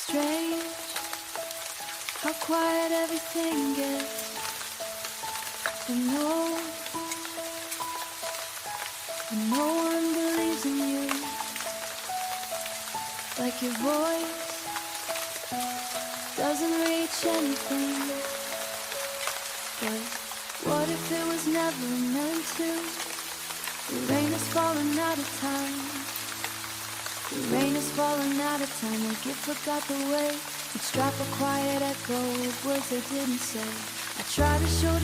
strange how quiet everything gets. And no one believes in you, like your voice doesn't reach anything. But what if it was never meant to? The rain is falling out of time. The rain is falling out of time, like it forgot the way. Each drop a quiet echo of words I didn't say. I try to show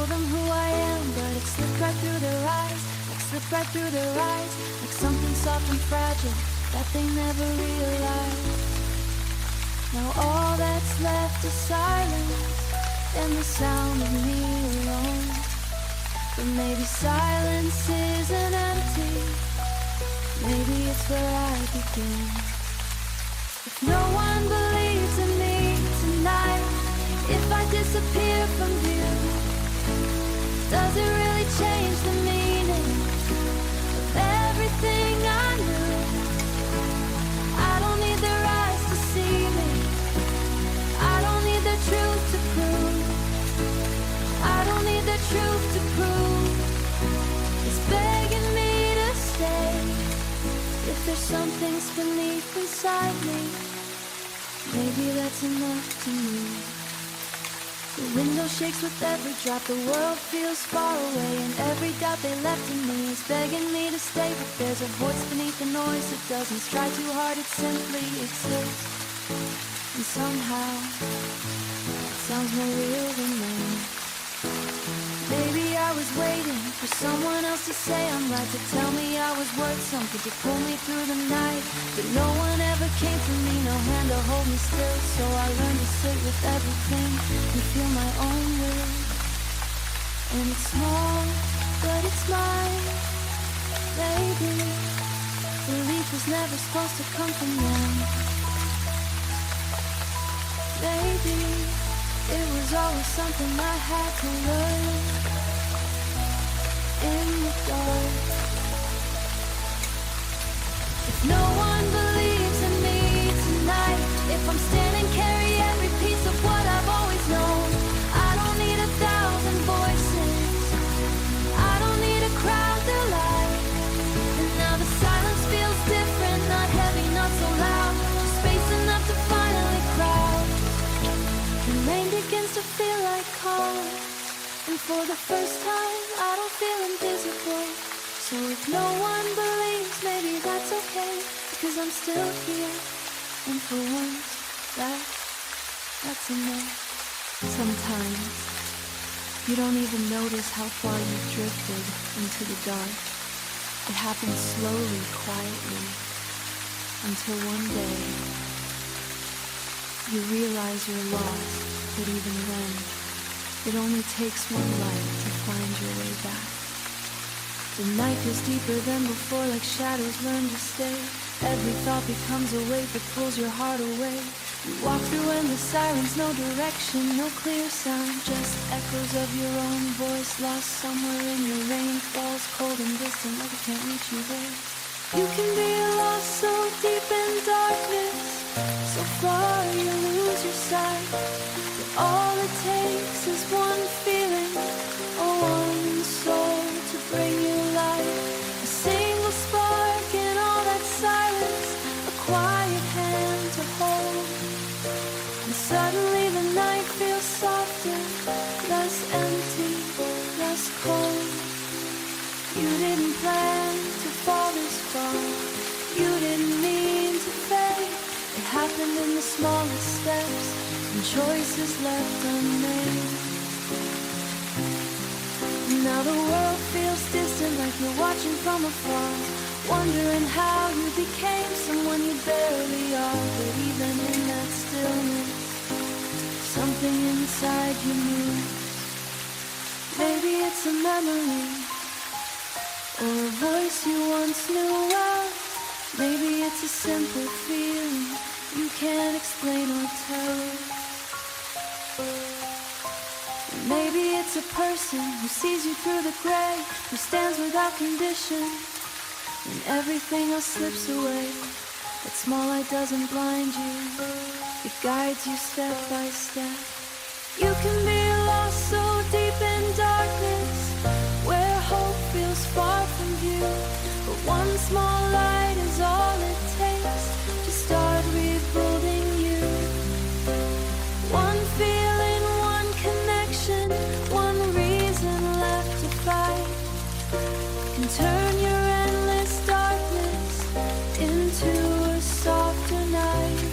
them who I am, but it slipped right through their eyes, slipped right through their eyes, like something soft and fragile that they never realized. Now all that's left is silence and the sound of me alone. But maybe silence isn't empty, maybe it's where I begin. If no one believes in me tonight, if I disappear from view, does it really change the meaning of everything I knew? I don't need their eyes to see me, I don't need their truth to prove, I don't need their truth to prove. It's begging me to stay. If there's some things beneath inside me, maybe that's enough to move. The window shakes with every drop, the world feels far away, and every doubt they left in me is begging me to stay. But there's a voice beneath the noise that doesn't try too hard, it simply exists. And somehow, it sounds more real than mine. Maybe I was waiting for someone else to say I'm right, to tell me I was worth something, to pull me through the night. But no one ever came for me, no hand to hold me still. So I learned to sit with everything and feel my own will. And it's small, but it's mine. Maybe belief was never supposed to come from them. Maybe it was always something I had to learn in the dark. If no one believes in me tonight, if I'm standing, carry every piece of what I've always known. I don't need 1,000 voices, I don't need a crowd to lie. And now the silence feels different, not heavy, not so loud, just space enough to finally crowd. The rain begins to feel like calm, and for the first time I don't feel invisible. So if no one believes, maybe that's okay, because I'm still here, and for once, that's enough. Sometimes you don't even notice how far you've drifted into the dark. It happens slowly, quietly, until one day you realize you're lost. But even then, it only takes one light to find your way back. The night goes deeper than before, like shadows learn to stay. Every thought becomes a weight that pulls your heart away. You walk through endless sirens, no direction, no clear sound, just echoes of your own voice, lost somewhere in your rain. Falls cold and distant, like it can't reach you there. You can be lost so deep in darkness, so far you lose your sight. But all it takes is one feeling, or one soul to bring you light. A single spark in all that silence, a quiet hand to hold. And suddenly the night feels softer, less empty, less cold. You didn't plan to fall this far, you didn't mean to fade. It happened in the smallest steps, and choices left unmade. Now the world feels distant, like you're watching from afar, wondering how you became someone you barely are. But even in that stillness, something inside you moves. Maybe it's a memory, or a voice you once knew well. Maybe it's a simple feeling you can't explain or tell. Maybe it's a person who sees you through the gray, who stands without condition when everything else slips away. That small light doesn't blind you, it guides you step by step. You can be lost so deep in darkness, where hope feels far from view. But one small light is all it takes to start rebuilding you. One feeling, one connection, one reason left to fight can turn your endless darkness into a softer night.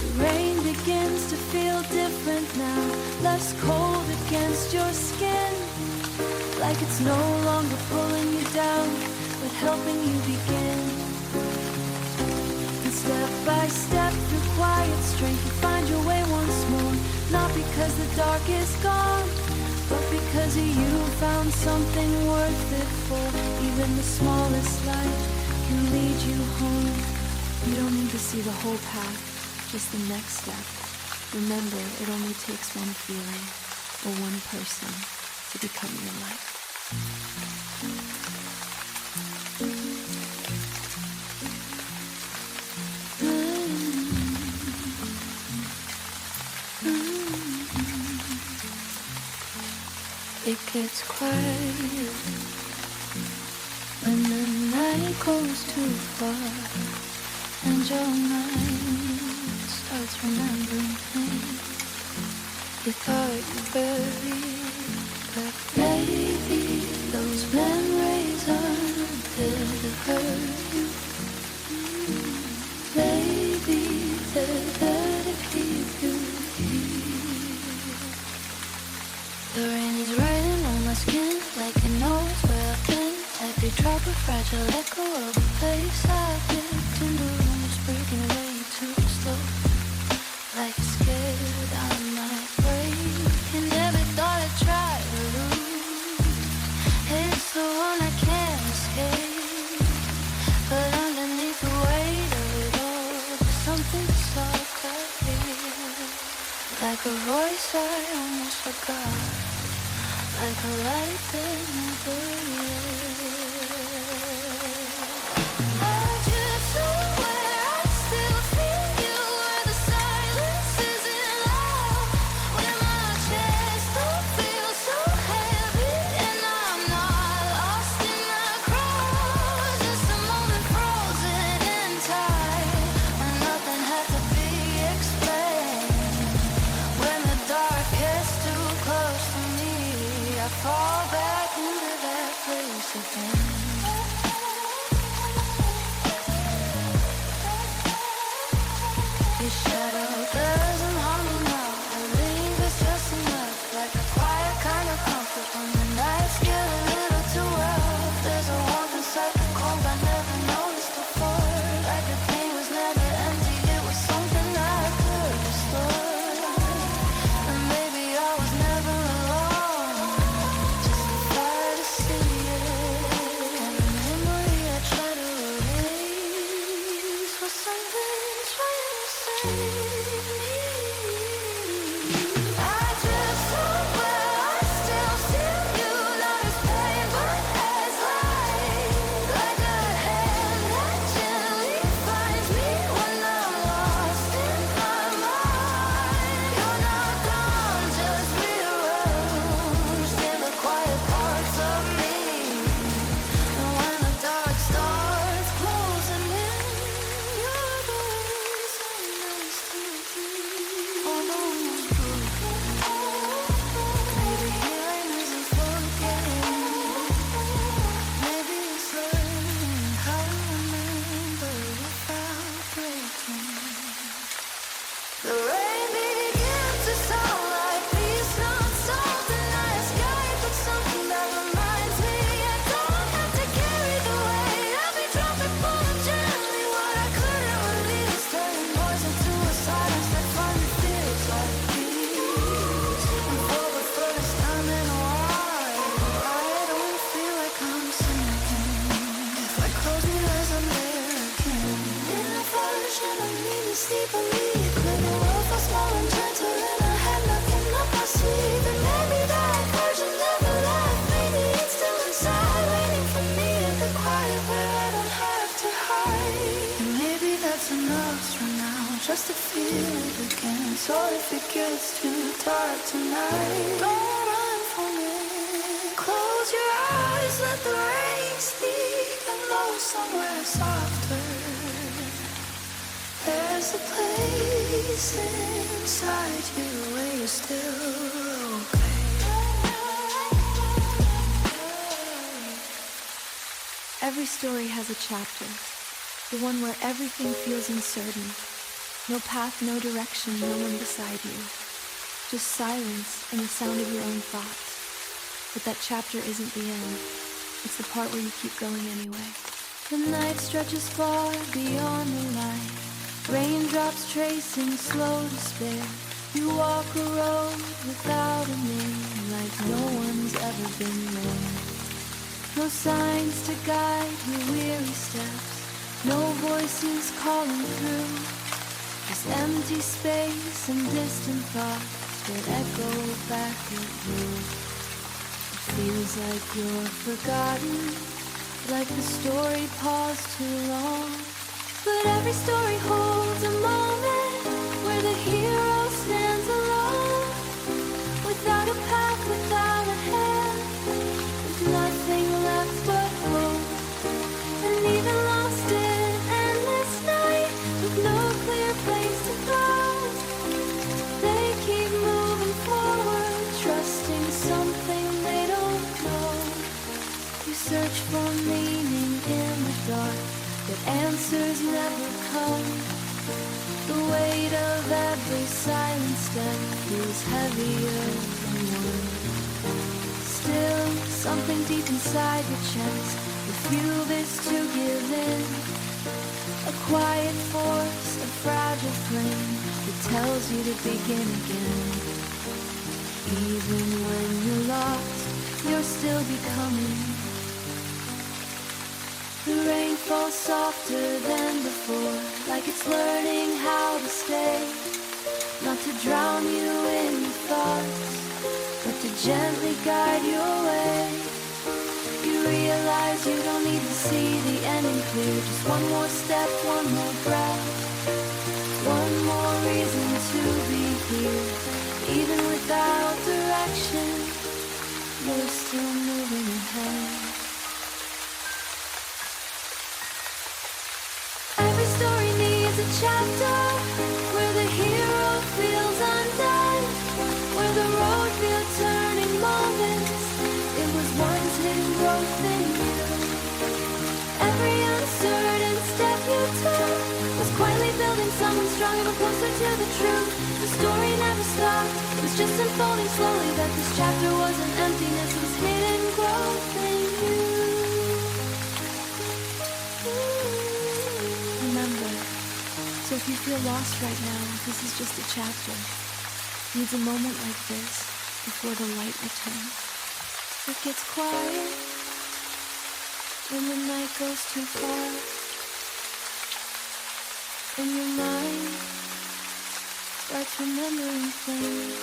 The rain begins to feel different now, less cold against your skin, like it's no longer pulling you down, but helping you begin. And step by step through quiet strength, you find your way once more, not because the dark is gone, but because you found something worth it for. Even the smallest light can lead you home. You don't need to see the whole path, just the next step. Remember, it only takes one feeling or one person to become your life. It gets quiet when the night goes too far and your mind starts remembering things you thought you buried. But maybe those memories aren't there to hurt you. Maybe they're there to keep you here. The rain is riding on my skin like it knows where I've been. Every drop of fragile echo of a place I've lived in. The room is breaking way too slow, like you're scared I might break. You never thought I'd try to lose. It's the one I can't escape. But underneath the weight of it all, there's something stuck out here. Like a voice I almost forgot, like a light that never lit. I drift somewhere, I still feel you, where the silence isn't loud, where my chest don't feel so heavy, and I'm not lost in that crowd. Just a moment frozen in time, when nothing had to be explained. When the dark gets too close to me, I fall back into that place again. Your shadow doesn't harm me now, I leave it's just enough, like a quiet kind of comfort when the nights get a little too rough. There's a warmth inside the cold I never noticed before, like the pain was never empty, it was something I could restore. And maybe I was never alone, just a fire to see it, and a memory I try to erase, for something's trying to save me. I drift somewhere, I still feel you, not as pain but as light, like a hand that gently finds me when I'm lost in my mind. You're not gone, just rearranged in the quiet parts of me. And when the dark starts closing in, you're the reason I still breathe. Although it's broken, maybe healing isn't forgetting. Maybe it's learning how to remember without breaking. The rain begins to sound like peace, not something I escape, but something that reminds me I don't have to carry the weight. I'll be dropping falling gently what I couldn't release, turning noise into a silence that finally feels like peace. And for the first time in a while, I don't feel like I'm sinking. If I close my eyes, I'm there again. In a version of me to sleep on me, it could the world felt small and gentle, and I had nothing up my sleeve. And maybe that version never left. Maybe it's still inside, waiting for me in the quiet where I don't have to hide. And maybe just to feel it again. So if it gets too dark tonight, don't run from it. Close your eyes, let the rain speak, and go somewhere softer. There's a place inside you where you're still okay. Every story has a chapter, the one where everything feels uncertain. No path, no direction, no one beside you. Just silence and the sound of your own thoughts. But that chapter isn't the end. It's the part where you keep going anyway. The night stretches far beyond the light. Raindrops tracing slow despair. You walk a road without a name, like no one's ever been there. No signs to guide your weary steps, no voices calling through. Just empty space and distant thoughts that echo back at you. It feels like you're forgotten, like the story paused too long. But every story holds a moment where the hero stands alone, without a path, without a hand, with nothing left but hope. And even lost in endless night, with no clear place to go, they keep moving forward, trusting something they don't know. You search for meaning in the dark, but answers never come. The weight of every silent step feels heavier than one. Still, something deep inside your chest refuses to give in. A quiet force, a fragile flame that tells you to begin again. Even when you're lost, you're still becoming. The rain falls softer than before, like it's learning how to stay. Not to drown you in your thoughts, but to gently guide your way. You realize you don't need to see the ending clear. Just one more step, one more breath, one more reason to be here. Even without direction, you're still moving ahead. Chapter where the hero feels undone, where the road feels turning moments. It was once hidden growth in you. Every uncertain step you took was quietly building someone strong, even closer to the truth. The story never stopped, it was just unfolding slowly. That this chapter wasn't emptiness, it was hidden growth in you. Remember, so if you feel lost right now, this is just a chapter. Needs a moment like this before the light returns. It gets quiet when the night goes too far, and your mind starts remembering things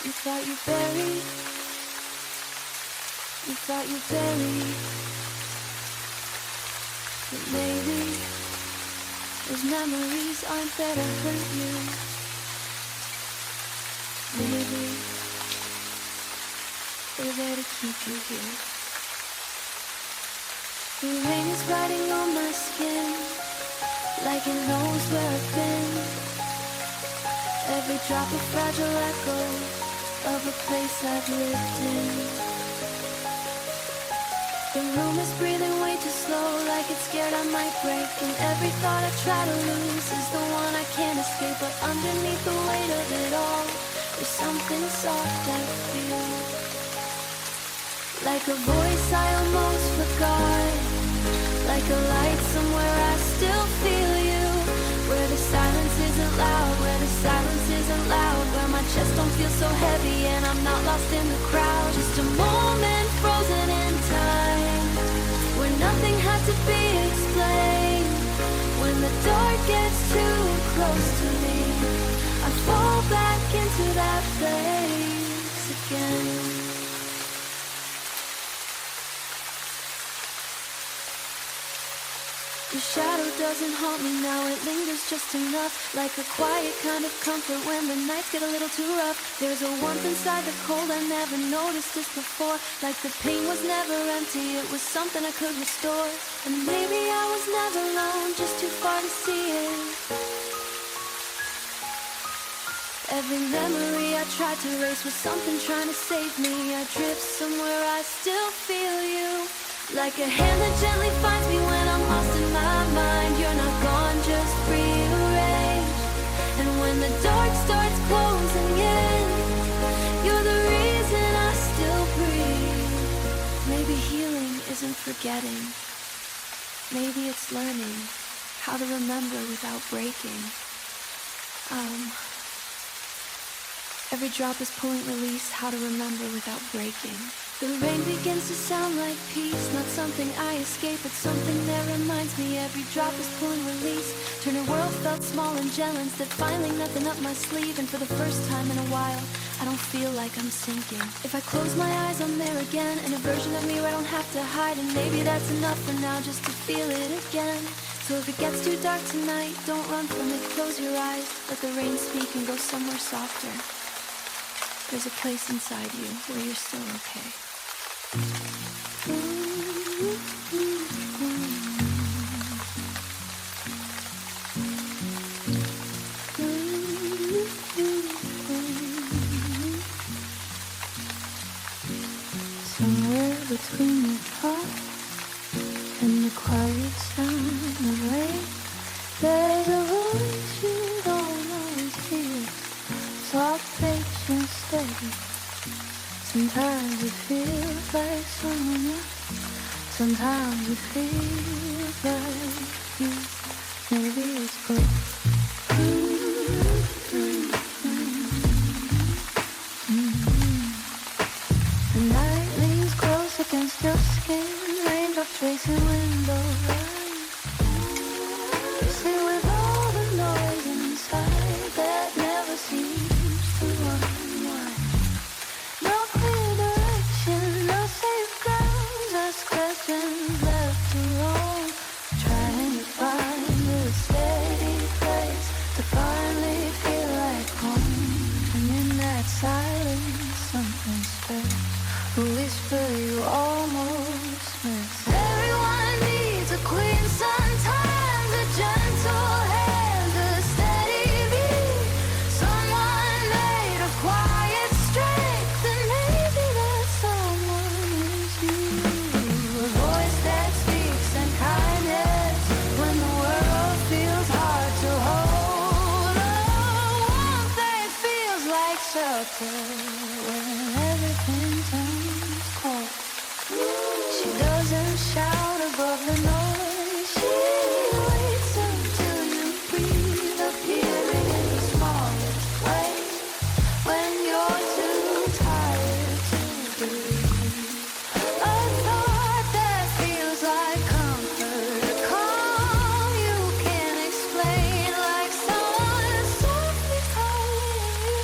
you thought you buried. You thought you buried, but maybe those memories aren't there to hurt you. Maybe they're there to keep you here. The rain is riding on my skin, like it knows where I've been. Every drop a fragile echo of a place I've lived in. The room is breathing way too slow, like it's scared I might break. And every thought I try to lose is the one I can't escape. But underneath the weight of it all, there's something soft I feel, like a voice I almost forgot, like a light somewhere I still feel you. Where the silence isn't loud, where the silence isn't loud, where my chest don't feel so heavy and I'm not lost in the crowd. Just a moment frozen in time, where nothing had to be explained. When the dark gets too close to me, I fall back into that place again. The shadow doesn't haunt me now, it lingers just enough, like a quiet kind of comfort when the nights get a little too rough. There's a warmth inside the cold, I never noticed this before, like the pain was never empty, it was something I could restore. And maybe I was never alone, just too far to see it. Every memory I tried to erase was something trying to save me. I drift somewhere, I still feel you, like a hand that gently finds me when I'm lost in my mind. You're not gone, just rearranged. And when the dark starts closing in, you're the reason I still breathe. Maybe healing isn't forgetting, maybe it's learning how to remember without breaking. Every drop is pulling release, how to remember without breaking. The rain begins to sound like peace, not something I escape, it's something that reminds me. Every drop is pulling release, turn a world felt small and gel, instead finally nothing up my sleeve. And for the first time in a while, I don't feel like I'm sinking. If I close my eyes, I'm there again, in a version of me where I don't have to hide. And maybe that's enough for now, just to feel it again. So if it gets too dark tonight, don't run from it, close your eyes, let the rain speak and go somewhere softer. There's a place inside you where you're still okay. Somewhere between your thoughts and the quiet sound of rain, there's a voice you don't always hear, soft, patient, steady. Sometimes it feels like someone else, sometimes it feels like you. Maybe it's both. The night leans close against your skin, raindrops racing window lines. You sit with all the noise inside that never seems to unwind. No clear direction, no safe grounds, just questions left to roam, trying to find a steady place to finally feel like home. And in that silence, something stirs, a whisper you almost miss. Everyone needs a queen sometimes, a gentle hand, a steady beat, someone made of quiet strength, and maybe that someone is you. A voice that speaks in kindness when the world feels hard to hold, a warmth that feels like shelter when everything turns cold. She doesn't shout above the noise, she waits until you breathe, appearing in the smallest place when you're too tired to breathe. A thought that feels like comfort, a calm you can't explain, like someone softly calling you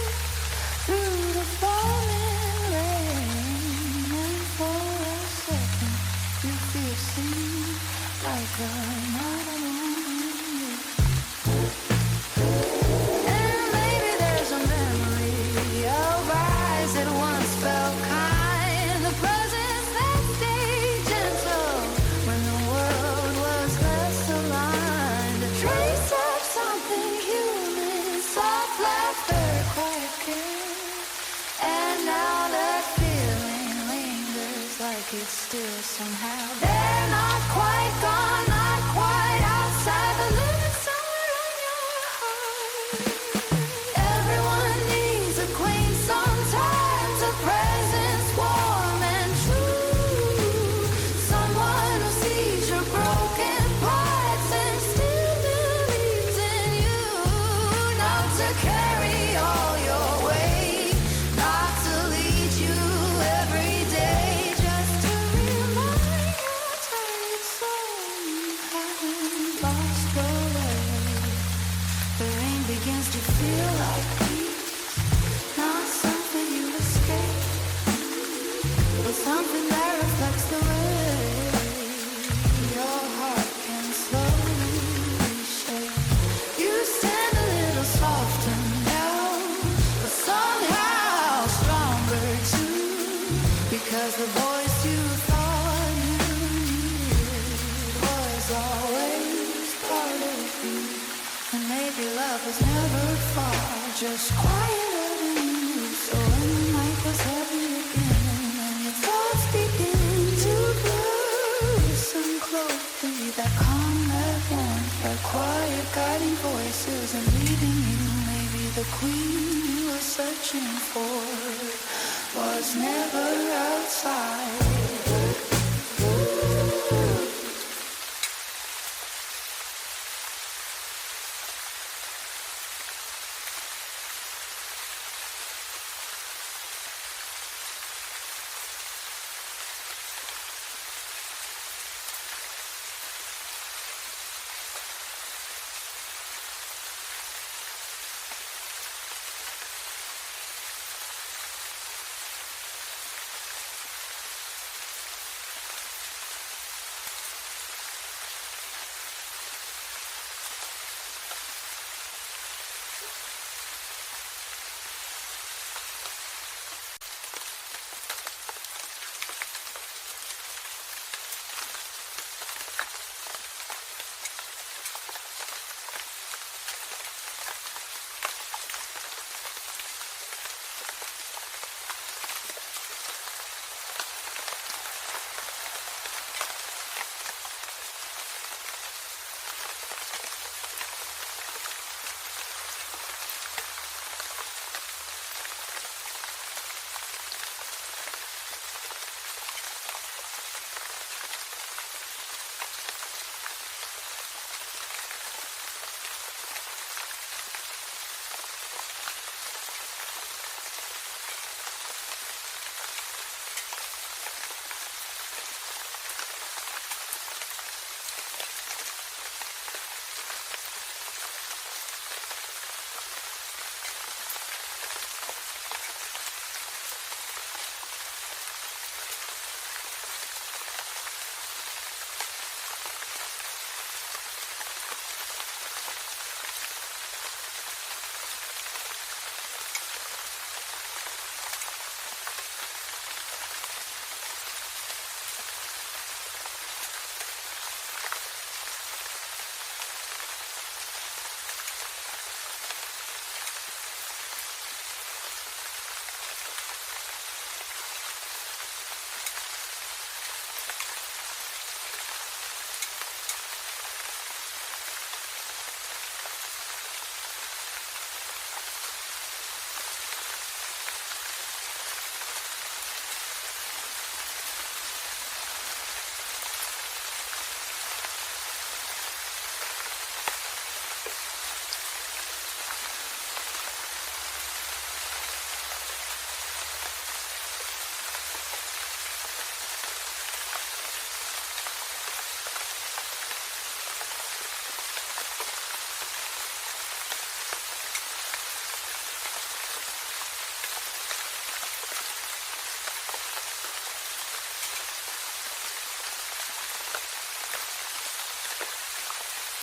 through the falling rain. And for a second you feel seen, like I'm not alone. And maybe there's a memory of eyes that once felt kind, the presence that stayed gentle when the world was less aligned, a trace of something human, soft laughter, quiet care. And now that feeling lingers, like it's still somehow there, not quite gone, not quite outside the limits, somewhere in your heart. Everyone needs a queen sometimes, a presence warm and true, someone who sees your broken parts and still believes in you, not to carry all your weight, not to lead you every day, just to remind your tired soul you haven't lost the way. The rain begins to feel like peace, not something you escape, but something that reflects the way your heart can slowly was never far, just quieter than you. So when the night was heavy again and your thoughts begin to blur, listen closely, that calm, that warmth, that quiet guiding voices and leading you. Maybe the queen you were searching for was never outside.